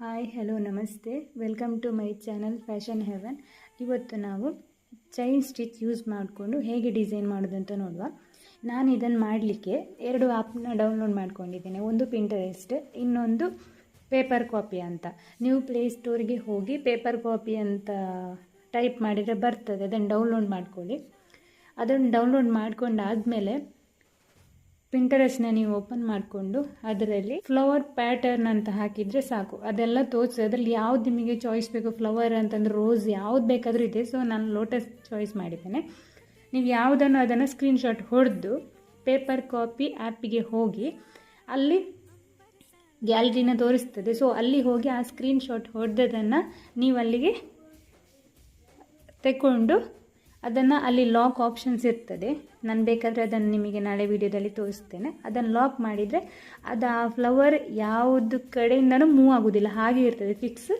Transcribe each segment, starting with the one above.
Hi hello ನಮಸ್ತೆ, welcome to my channel fashion heaven. ಇವತ್ತು ನಾವು ಚೈನ್ ಸ್ಟಿಚ್ ಯೂಸ್ ಮಾಡಿಕೊಂಡು ಹೇಗೆ ಡಿಸೈನ್ ಮಾಡೋದು ಅಂತ ನೋಡುವ. ನಾನು ಇದನ್ನು ಮಾಡಲಿಕ್ಕೆ 2 ಆ್ಯಪ್ನ ಡೌನ್ಲೋಡ್ ಮಾಡ್ಕೊಂಡಿದ್ದೇನೆ. ಒಂದು ಪಿಂಟರೆಸ್ಟ್, ಇನ್ನೊಂದು ಪೇಪರ್ ಕಾಪಿ ಅಂತ. ನೀವು ಪ್ಲೇಸ್ಟೋರಿಗೆ ಹೋಗಿ ಪೇಪರ್ ಕಾಪಿ ಅಂತ ಟೈಪ್ ಮಾಡಿದರೆ ಬರ್ತದೆ, ಅದನ್ನು ಡೌನ್ಲೋಡ್ ಮಾಡ್ಕೊಳ್ಳಿ. ಅದನ್ನು ಡೌನ್ಲೋಡ್ ಮಾಡ್ಕೊಂಡಾದಮೇಲೆ ಪಿಂಟರೆಸ್ಟ್ನ ನೀವು ಓಪನ್ ಮಾಡಿಕೊಂಡು ಅದರಲ್ಲಿ ಫ್ಲವರ್ ಪ್ಯಾಟರ್ನ್ ಅಂತ ಹಾಕಿದರೆ ಸಾಕು. ಅದೆಲ್ಲ ತೋರಿಸಿ ಅದರಲ್ಲಿ ಯಾವ್ದು ನಿಮಗೆ ಚಾಯ್ಸ್ ಬೇಕು, ಫ್ಲವರ್ ಅಂತಂದ್ರೆ ರೋಸ್ ಯಾವ್ದು ಬೇಕಾದರೂ ಇದೆ. ಸೊ ನಾನು ಲೋಟಸ್ ಚಾಯ್ಸ್ ಮಾಡಿದ್ದೇನೆ. ನೀವು ಯಾವುದನ್ನು ಅದನ್ನು ಸ್ಕ್ರೀನ್ಶಾಟ್ ಹೊಡೆದು ಪೇಪರ್ ಕಾಪಿ ಆ್ಯಪಿಗೆ ಹೋಗಿ ಅಲ್ಲಿ ಗ್ಯಾಲರಿನ ತೋರಿಸ್ತದೆ. ಸೊ ಅಲ್ಲಿ ಹೋಗಿ ಆ ಸ್ಕ್ರೀನ್ಶಾಟ್ ಹೊಡೆದದನ್ನು ನೀವು ಅಲ್ಲಿಗೆ ತಗೊಂಡು ಅದನ್ನು ಅಲ್ಲಿ ಲಾಕ್ ಆಪ್ಷನ್ಸ್ ಇರ್ತದೆ. ನಾನು ಬೇಕಾದರೆ ಅದನ್ನು ನಿಮಗೆ ನಾಳೆ ವಿಡಿಯೋದಲ್ಲಿ ತೋರಿಸ್ತೇನೆ. ಅದನ್ನು ಲಾಕ್ ಮಾಡಿದರೆ ಅದು ಆ ಫ್ಲವರ್ ಯಾವುದು ಕಡೆಯಿಂದನೂ ಮೂವ್ ಆಗೋದಿಲ್ಲ, ಹಾಗೆ ಇರ್ತದೆ ಫಿಕ್ಸ್.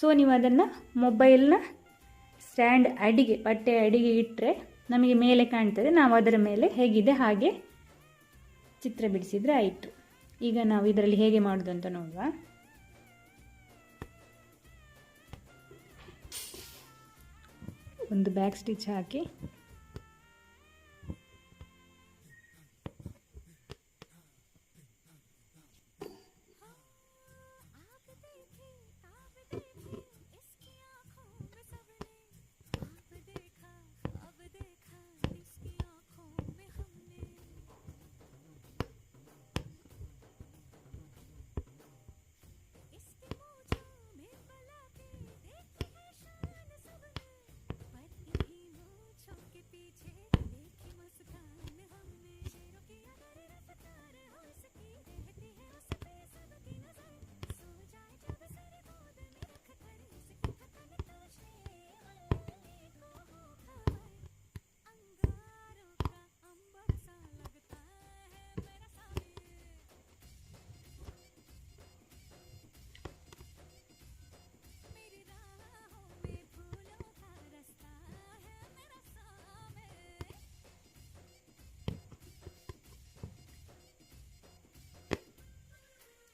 ಸೊ ನೀವು ಅದನ್ನು ಮೊಬೈಲ್ನ ಸ್ಟ್ಯಾಂಡ್ ಅಡಿಗೆ, ಬಟ್ಟೆ ಅಡಿಗೆ ಇಟ್ಟರೆ ನಮಗೆ ಮೇಲೆ ಕಾಣ್ತದೆ. ನಾವು ಅದರ ಮೇಲೆ ಹೇಗಿದೆ ಹಾಗೆ ಚಿತ್ರ ಬಿಡಿಸಿದರೆ ಆಯಿತು. ಈಗ ನಾವು ಇದರಲ್ಲಿ ಹೇಗೆ ಮಾಡೋದು ಅಂತ ನೋಡುವ. ಒಂದು ಬ್ಯಾಕ್ ಸ್ಟಿಚ್ ಹಾಕಿ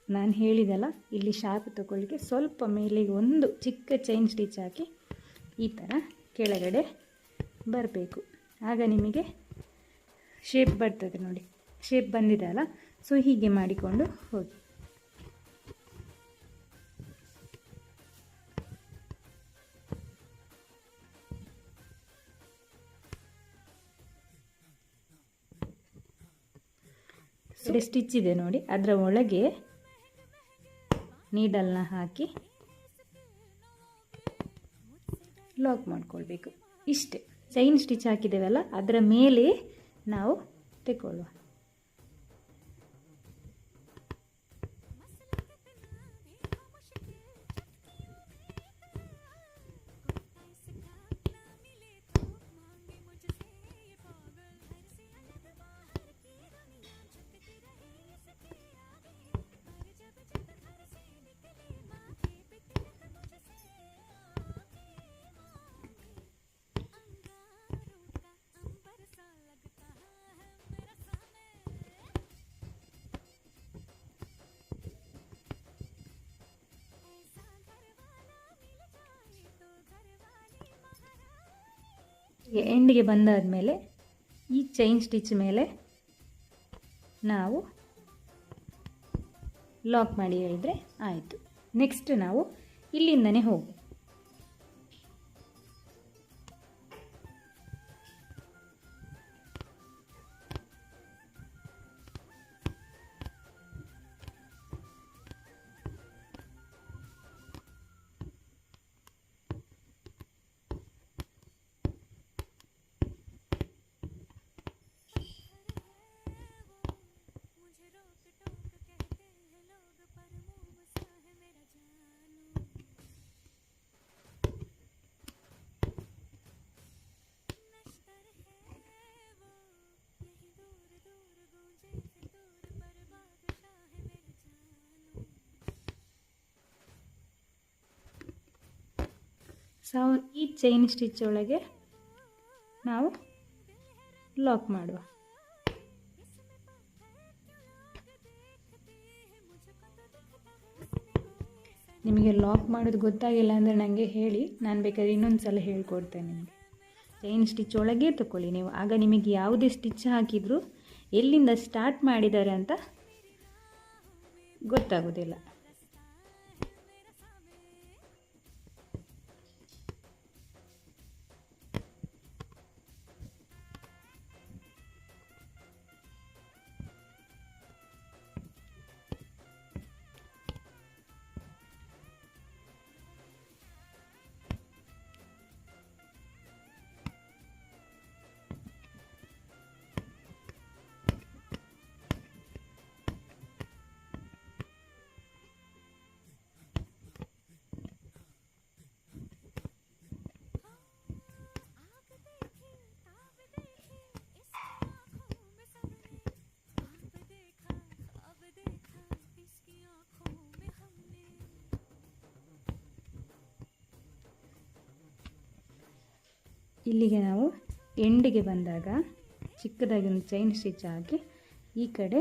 ನಾನು ಹೇಳಿದಲ್ಲ, ಇಲ್ಲಿ ಶಾರ್ಪ್ ತಗೊಳ್ಳಿಕ್ಕೆ ಸ್ವಲ್ಪ ಮೇಲಿಗೆ ಒಂದು ಚಿಕ್ಕ ಚೈನ್ ಸ್ಟಿಚ್ ಹಾಕಿ ಈ ಥರ ಕೆಳಗಡೆ ಬರಬೇಕು. ಆಗ ನಿಮಗೆ ಶೇಪ್ ಬರ್ತದೆ. ನೋಡಿ, ಶೇಪ್ ಬಂದಿದೆ ಅಲ್ಲ. ಸೊ ಹೀಗೆ ಮಾಡಿಕೊಂಡು ಹೋಗಿ. ಸ್ಟಿಚ್ ಇದೆ ನೋಡಿ, ಅದರ ಒಳಗೆ ನೀಡಲ್ನ ಹಾಕಿ ಲಾಕ್ ಮಾಡ್ಕೊಳ್ಬೇಕು. ಇಷ್ಟೇ. ಚೈನ್ ಸ್ಟಿಚ್ ಹಾಕಿದ್ದೇವಲ್ಲ ಅದರ ಮೇಲೆ ನಾವು ತೆಗೊಳ್ಳುವ. ಎಂಡಿಗೆ ಬಂದಾದ ಮೇಲೆ ಈ ಚೈನ್ ಸ್ಟಿಚ್ ಮೇಲೆ ನಾವು ಲಾಕ್ ಮಾಡಿ ಹೇಳಿದರೆ ಆಯಿತು. ನೆಕ್ಸ್ಟ್ ನಾವು ಇಲ್ಲಿಂದನೇ ಹೋಗಿ ಈ ಚೈನ್ ಸ್ಟಿಚ್ ಒಳಗೆ ನಾವು ಲಾಕ್ ಮಾಡುವ. ನಿಮಗೆ ಲಾಕ್ ಮಾಡೋದು ಗೊತ್ತಾಗಿಲ್ಲ ಅಂದರೆ ನನಗೆ ಹೇಳಿ, ನಾನು ಬೇಕಾದ್ರೆ ಇನ್ನೊಂದು ಸಲ ಹೇಳ್ಕೊಡ್ತೇನೆ ನಿಮಗೆ. ಚೈನ್ ಸ್ಟಿಚ್ ಒಳಗೆ ತಗೊಳ್ಳಿ ನೀವು, ಆಗ ನಿಮಗೆ ಯಾವುದೇ ಸ್ಟಿಚ್ ಹಾಕಿದರೂ ಎಲ್ಲಿಂದ ಸ್ಟಾರ್ಟ್ ಮಾಡಿದ್ದಾರೆ ಅಂತ ಗೊತ್ತಾಗೋದಿಲ್ಲ. ಇಲ್ಲಿಗೆ ನಾವು ಎಂಡಿಗೆ ಬಂದಾಗ ಚಿಕ್ಕದಾಗಿ ಒಂದು ಚೈನ್ ಸ್ಟಿಚ್ ಹಾಕಿ ಈ ಕಡೆ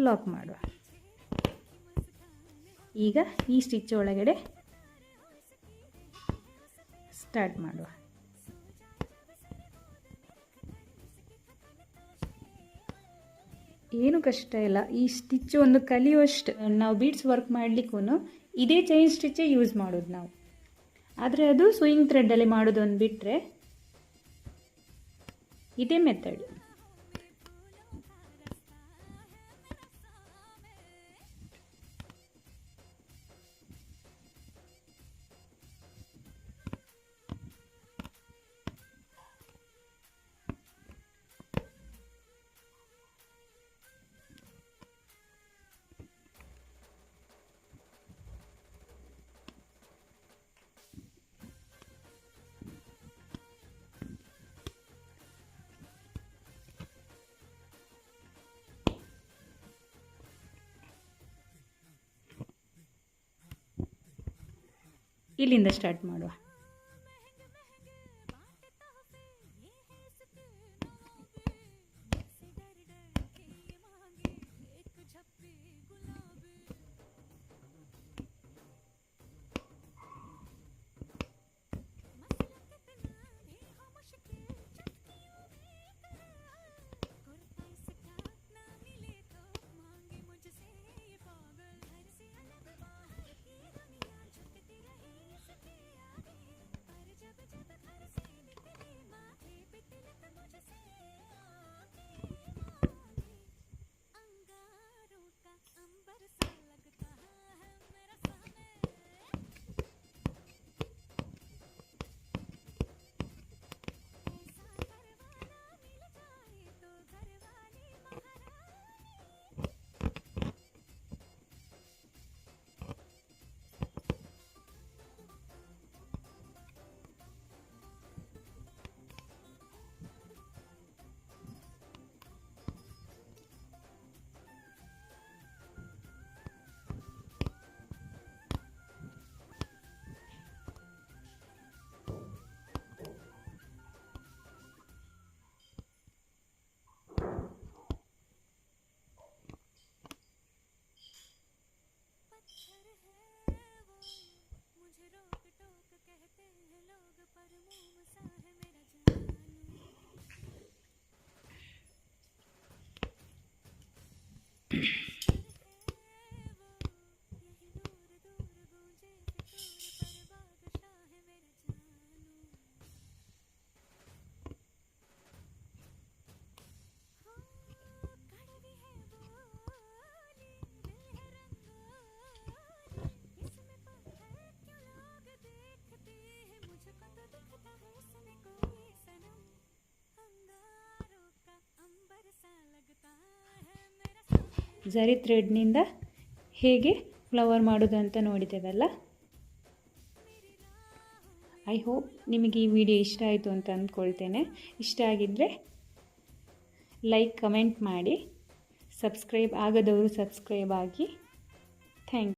ಲಾಕ್ ಮಾಡುವ. ಈಗ ಈ ಸ್ಟಿಚ್ ಒಳಗಡೆ ಸ್ಟಾರ್ಟ್ ಮಾಡುವ. ಏನು ಕಷ್ಟ ಇಲ್ಲ, ಈ ಸ್ಟಿಚ್ ಒಂದು ಕಲಿಯುವಷ್ಟು. ನಾವು ಬೀಡ್ಸ್ ವರ್ಕ್ ಮಾಡಲಿಕ್ಕೂ ಇದೇ ಚೈನ್ ಸ್ಟಿಚ್ಚೇ ಯೂಸ್ ಮಾಡೋದು ನಾವು, ಆದರೆ ಅದು ಸೂಯಿಂಗ್ ಥ್ರೆಡ್ಡಲ್ಲಿ ಮಾಡೋದು ಒಂದು ಬಿಟ್ಟರೆ ಇದೇ ಮೆಥಡ್. ಇಲ್ಲಿಂದ ಸ್ಟಾರ್ಟ್ ಮಾಡುವ. ಝರಿ ಥ್ರೆಡ್ನಿಂದ ಹೇಗೆ ಫ್ಲವರ್ ಮಾಡೋದು ಅಂತ ನೋಡಿದ್ದೇವಲ್ಲ. ಐ ಹೋಪ್ ನಿಮಗೆ ಈ ವಿಡಿಯೋ ಇಷ್ಟ ಆಯಿತು ಅಂತ ಅಂದ್ಕೊಳ್ತೇನೆ. ಇಷ್ಟ ಆಗಿದ್ದರೆ ಲೈಕ್ ಕಮೆಂಟ್ ಮಾಡಿ, ಸಬ್ಸ್ಕ್ರೈಬ್ ಆಗದವರು ಸಬ್ಸ್ಕ್ರೈಬ್ ಆಗಿ. Thank you.